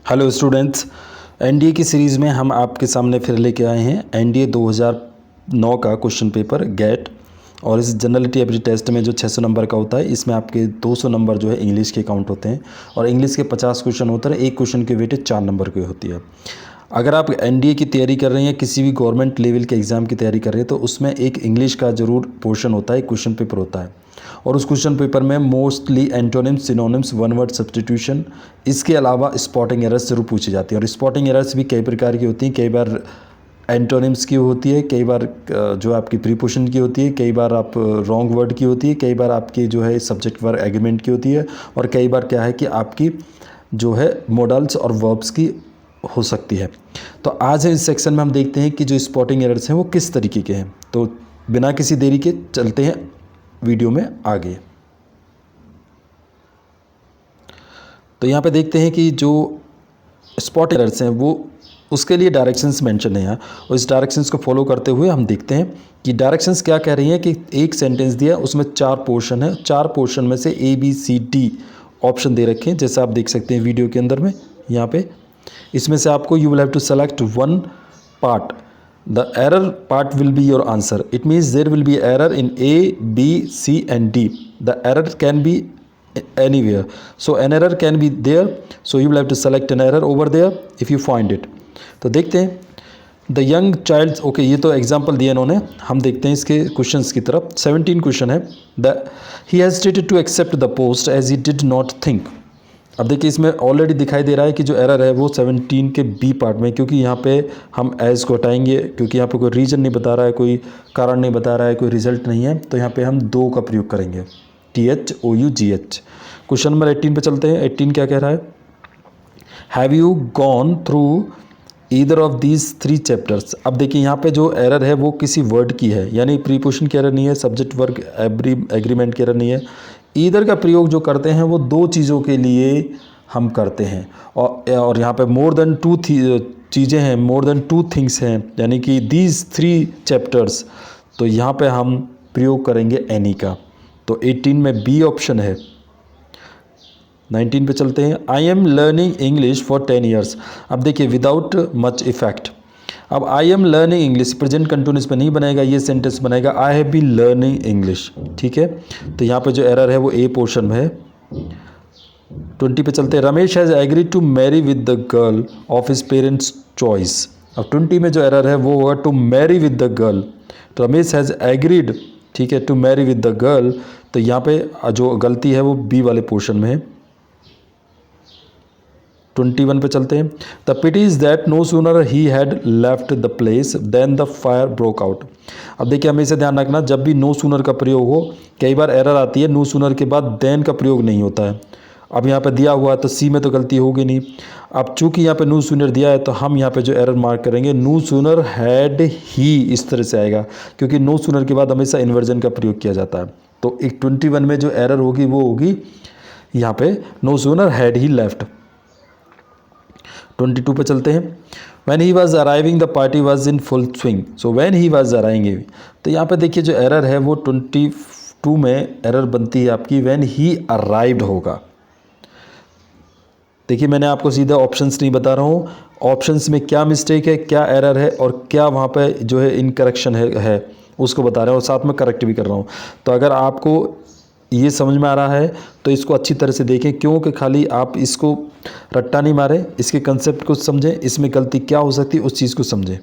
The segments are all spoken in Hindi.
हेलो स्टूडेंट्स, एनडीए की सीरीज़ में हम आपके सामने फिर लेके आए हैं एनडीए 2009 का क्वेश्चन पेपर गेट। और इस जनरलिटी एबिलिटी टेस्ट में जो 600 नंबर का होता है, इसमें आपके 200 नंबर जो है इंग्लिश के काउंट होते हैं और इंग्लिश के 50 क्वेश्चन होते हैं। एक क्वेश्चन की वेटेज 4 नंबर की होती है। अगर आप एनडीए की तैयारी कर रहे हैं, किसी भी गवर्नमेंट लेवल के एग्ज़ाम की तैयारी कर रहे हैं, तो उसमें एक इंग्लिश का ज़रूर पोर्शन होता है, क्वेश्चन पेपर होता है। और उस क्वेश्चन पेपर में mostly antonyms, synonyms, one word substitution, इसके अलावा स्पॉटिंग एरर्स जरूर पूछी जाती हैं। और स्पॉटिंग एरर्स भी कई प्रकार की होती हैं। कई बार एंटोनिम्स की होती है, कई बार जो आपकी प्रीपोजिशन की होती है, कई बार आप रॉन्ग वर्ड की होती है, कई बार आपकी जो है सब्जेक्ट वर्ब एग्रीमेंट की होती है, और कई बार क्या है कि आपकी जो है मॉडल्स और वर्ब्स की हो सकती है। तो आज इस सेक्शन में हम देखते हैं कि जो स्पॉटिंग एरर्स हैं वो किस तरीके के हैं। तो बिना किसी देरी के चलते हैं वीडियो में आगे। तो यहाँ पे देखते हैं कि जो स्पॉट एरर्स हैं वो उसके लिए डायरेक्शंस मेंशन है यहाँ, और इस डायरेक्शंस को फॉलो करते हुए हम देखते हैं कि डायरेक्शंस क्या कह रही हैं। कि एक सेंटेंस दिया, उसमें 4 पोर्शन है, 4 पोर्शन में से ABCD ऑप्शन दे रखे हैं, जैसा आप देख सकते हैं वीडियो के अंदर में। यहाँ पे इसमें से आपको you will have to select one part. The error part will be your answer. It means there will be error in A, B, C and D. The error can be anywhere. So an error can be there. So you will have to select an error over there if you find it. तो देखते हैं द यंग चाइल्ड। ओके, ये तो एग्जाम्पल दिया इन्होंने। हम देखते हैं इसके क्वेश्चंस की तरफ। 17 क्वेश्चन है। The he hesitated to accept the post as he did not think. अब देखिए इसमें ऑलरेडी दिखाई दे रहा है कि जो एरर है वो 17 के बी पार्ट में, क्योंकि यहाँ पे हम एज को हटाएंगे, क्योंकि यहाँ पे कोई रीज़न नहीं बता रहा है, कोई कारण नहीं बता रहा है, कोई रिजल्ट नहीं है, तो यहाँ पे हम 2 का प्रयोग करेंगे, THOUGH। क्वेश्चन नंबर 18 पे चलते हैं। 18 क्या कह रहा है? Have you gone through either of these 3 chapters. अब देखिए यहाँ पे जो एरर है वो किसी वर्ड की है, यानी प्रीपोजिशन की एरर नहीं है, सब्जेक्ट वर्ब एग्रीमेंट की एरर नहीं है। ईदर का प्रयोग जो करते हैं वो 2 चीज़ों के लिए हम करते हैं, और यहाँ पे मोर देन 2 चीज़ें हैं, मोर देन 2 थिंग्स हैं, यानी कि दीज 3 चैप्टर्स। तो यहाँ पे हम प्रयोग करेंगे एनी का। तो 18 में बी ऑप्शन है। 19 पे चलते हैं। I am learning English for 10 years. अब देखिए विदाउट मच इफेक्ट। अब I am learning English present continuous पे नहीं बनेगा, ये सेंटेंस बनेगा I have been learning English. ठीक है, तो यहाँ पे जो एरर है वो ए पोर्शन में है। 20 पे चलते हैं। Ramesh has agree to marry with the girl of his parents choice. अब 20 में जो एरर है वो होगा to marry with the girl. Ramesh has agreed, ठीक है, to marry with the girl. तो यहाँ पे जो गलती है वो बी वाले पोर्शन में है। 21 पे चलते हैं। The pity is that no sooner he had left the place then the fire broke out. अब देखिए हमेशा ध्यान रखना, जब भी नो सूनर का प्रयोग हो, कई बार एरर आती है नो सूनर के बाद देन का प्रयोग नहीं होता है। अब यहाँ पे दिया हुआ है तो सी में तो गलती होगी नहीं। अब चूंकि यहाँ पे नो सूनर दिया है तो हम यहाँ पे जो एरर मार्क करेंगे नो सूनर हैड ही, इस तरह से आएगा, क्योंकि नो सूनर के बाद हमेशा इन्वर्जन का प्रयोग किया जाता है। तो एक 21 में जो एरर होगी वो होगी यहाँ पे no sooner had he left. 22 पे चलते हैं। When he was arriving the party was in full swing. So when he was arriving, तो यहाँ पे देखिए जो एरर है वो 22 में एरर बनती है आपकी when he arrived होगा। देखिए मैंने आपको सीधा ऑप्शंस नहीं बता रहा हूँ, ऑप्शंस में क्या मिस्टेक है, क्या एरर है और क्या वहाँ पे जो है इनकरेक्शन है उसको बता रहे हैं, और साथ में करेक्ट भी कर रहा हूँ। तो अगर आपको ये समझ में आ रहा है तो इसको अच्छी तरह से देखें, क्योंकि खाली आप इसको रट्टा नहीं मारें, इसके कंसेप्ट को समझें, इसमें गलती क्या हो सकती है उस चीज़ को समझें।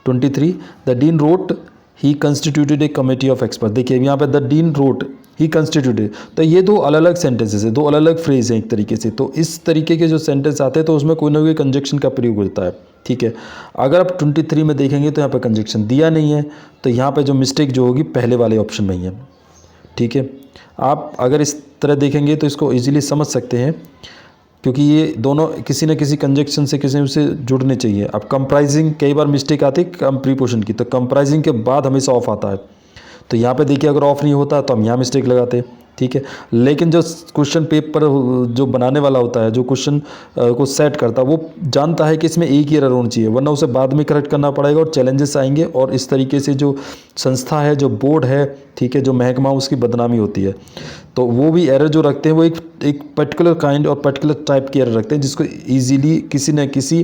23 the dean wrote he constituted a committee of expert. देखिए यहाँ पे the dean wrote he constituted, तो ये 2 अलग अलग सेंटेंसेस है, 2 अलग अलग फ्रेज हैं एक तरीके से। तो इस तरीके के जो सेंटेंस आते हैं तो उसमें कोई ना कोई कंजक्शन का प्रयोग होता है। ठीक है, अगर आप 23 में देखेंगे तो यहाँ पे कंजक्शन दिया नहीं है, तो यहाँ पे जो मिस्टेक जो होगी पहले वाले ऑप्शन में ही है। ठीक है, आप अगर इस तरह देखेंगे तो इसको इजीली समझ सकते हैं, क्योंकि ये दोनों किसी न किसी कंजक्शन से किसी से जुड़ने चाहिए। अब कंप्राइजिंग कई बार मिस्टेक आती है कम प्रीपोजिशन की, तो कंप्राइजिंग के बाद हमेशा ऑफ आता है। तो यहाँ पे देखिए अगर ऑफ नहीं होता तो हम यहाँ मिस्टेक लगाते, ठीक है। लेकिन जो क्वेश्चन पेपर जो बनाने वाला होता है, जो क्वेश्चन को सेट करता है, वो जानता है कि इसमें एक ही एरर होनी चाहिए, वरना उसे बाद में करेक्ट करना पड़ेगा और चैलेंजेस आएंगे, और इस तरीके से जो संस्था है, जो बोर्ड है, ठीक है, जो महकमा, उसकी बदनामी होती है। तो वो भी एरर जो रखते हैं वो एक पर्टिकुलर काइंड और पर्टिकुलर टाइप की एरर रखते हैं, जिसको ईजीली किसी न किसी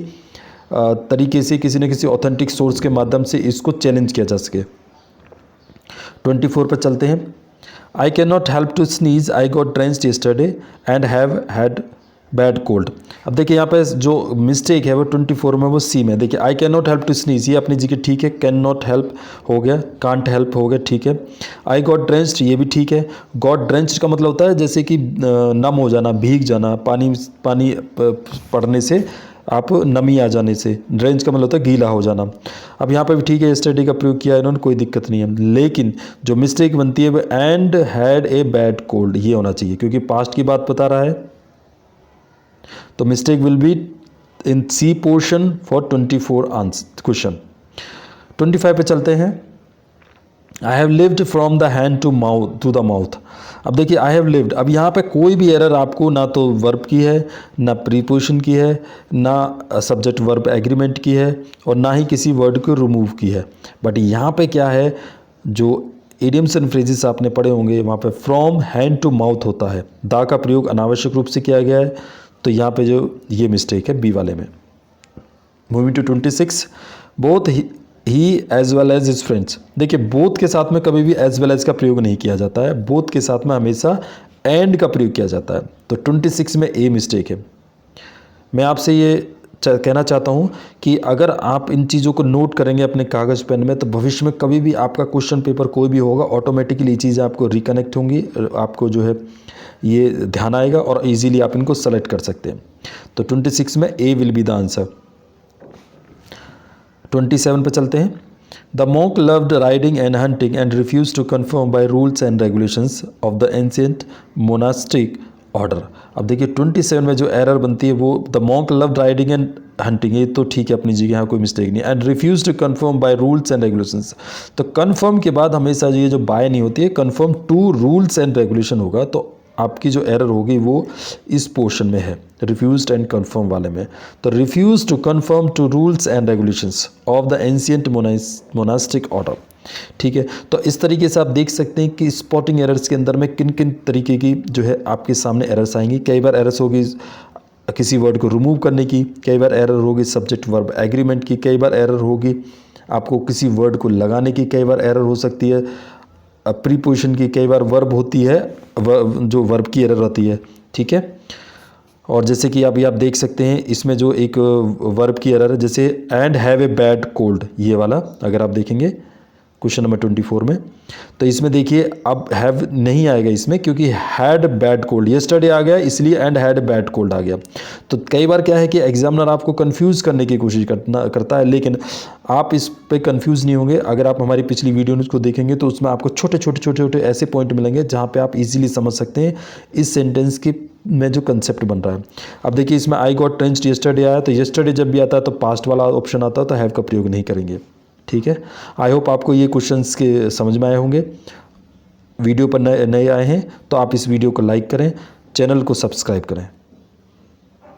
तरीके से, किसी न किसी ऑथेंटिक सोर्स के माध्यम से इसको चैलेंज किया जा सके। 24 पर चलते हैं। I can not help to sneeze, I got drenched yesterday and have had bad cold. अब देखिए यहाँ पे जो मिस्टेक है वो 24 में, वो सी में। देखिए I can not help to sneeze, ये अपनी जगह ठीक है। कैन नॉट हेल्प हो गया, कांट हेल्प हो गया, ठीक है। आई गॉट ड्रेंच्ड, ये भी ठीक है। गॉट ड्रेंच्ड का मतलब होता है जैसे कि नम हो जाना, भीग जाना, पानी पड़ने से, आप नमी आ जाने से। ड्रेंच का मतलब होता है गीला हो जाना। अब यहाँ पे भी ठीक है, यस्टरडे का प्रयोग किया इन्होंने, कोई दिक्कत नहीं है। लेकिन जो मिस्टेक बनती है वो and had a bad cold, ये होना चाहिए, क्योंकि पास्ट की बात बता रहा है। तो mistake will be in C portion for 24 answer question. 25 पे चलते हैं। I have lived from the hand to the mouth. अब देखिए आई हैव लिव्ड, अब यहाँ पे कोई भी एरर आपको ना तो वर्ब की है, ना प्रीपोजिशन की है, ना सब्जेक्ट वर्ब एग्रीमेंट की है, और ना ही किसी वर्ड को रिमूव की है। बट यहाँ पे क्या है, जो इडियम्स एंड फ्रेजेस आपने पढ़े होंगे, वहाँ पे फ्रॉम हैंड टू माउथ होता है, दा का प्रयोग अनावश्यक रूप से किया गया है। तो यहाँ पे जो ये मिस्टेक है बी वाले में। Moving to 26, both he as well as his friends. देखिए बोथ के साथ में कभी भी एज वेल एज का प्रयोग नहीं किया जाता है, बोथ के साथ में हमेशा एंड का प्रयोग किया जाता है। तो 26 में ए मिस्टेक है। मैं आपसे ये कहना चाहता हूँ कि अगर आप इन चीज़ों को नोट करेंगे अपने कागज़ पेन में, तो भविष्य में कभी भी आपका क्वेश्चन पेपर कोई भी होगा, ऑटोमेटिकली ये चीज़ें आपको रिकनेक्ट होंगी, आपको जो है ये ध्यान आएगा और इजीली आप इनको सेलेक्ट कर सकते हैं। तो 26 में ए विल बी द आंसर। 27 पे चलते हैं। The monk loved riding and hunting and refused to conform by rules and regulations of the ancient monastic order। अब देखिए 27 में जो एरर बनती है वो the monk loved riding and hunting, ये तो ठीक है अपनी जगह, यहाँ कोई मिस्टेक नहीं। And refuse to confirm by rules and regulations, तो कन्फर्म के बाद हमेशा ये जो बाय नहीं होती है, confirm to rules and regulation होगा। तो आपकी जो एरर होगी वो इस पोर्शन में है, रिफ्यूज्ड एंड कन्फर्म वाले में। तो refuse to confirm to rules and regulations of the ancient monastic order, ठीक है। तो इस तरीके से आप देख सकते हैं कि स्पॉटिंग एरर्स के अंदर में किन किन तरीके की जो है आपके सामने एरर्स आएंगी। कई बार एरर्स होगी किसी वर्ड को रिमूव करने की, कई बार एरर होगी सब्जेक्ट वर्ब एग्रीमेंट की, कई बार एरर होगी आपको किसी वर्ड को लगाने की, कई बार एरर हो सकती है प्रीपोजिशन की, कई बार वर्ब होती है, जो वर्ब की एरर होती है, ठीक है। और जैसे कि अभी आप देख सकते हैं इसमें जो एक वर्ब की एरर है, जैसे and have a bad cold, ये वाला अगर आप देखेंगे क्वेश्चन नंबर 24 में, तो इसमें देखिए अब हैव नहीं आएगा इसमें, क्योंकि हैड बैड कोल्ड यस्टरडे आ गया, इसलिए एंड हैड बैड कोल्ड आ गया। तो कई बार क्या है कि एग्जामिनर आपको कंफ्यूज करने की कोशिश करता है, लेकिन आप इस पे कंफ्यूज नहीं होंगे। अगर आप हमारी पिछली वीडियो को देखेंगे तो उसमें आपको छोटे छोटे ऐसे पॉइंट मिलेंगे जहाँ पे आप इजीली समझ सकते हैं इस सेंटेंस की में जो कंसेप्ट बन रहा है। अब देखिए इसमें आई गॉट ड्रेंच्ड यस्टरडे आया, तो यस्टरडे जब भी आता है तो पास्ट वाला ऑप्शन आता है, तो हैव का प्रयोग नहीं करेंगे, ठीक है। आई होप आपको ये क्वेश्चंस के समझ में आए होंगे। वीडियो पर नए आए हैं तो आप इस वीडियो को लाइक करें, चैनल को सब्सक्राइब करें।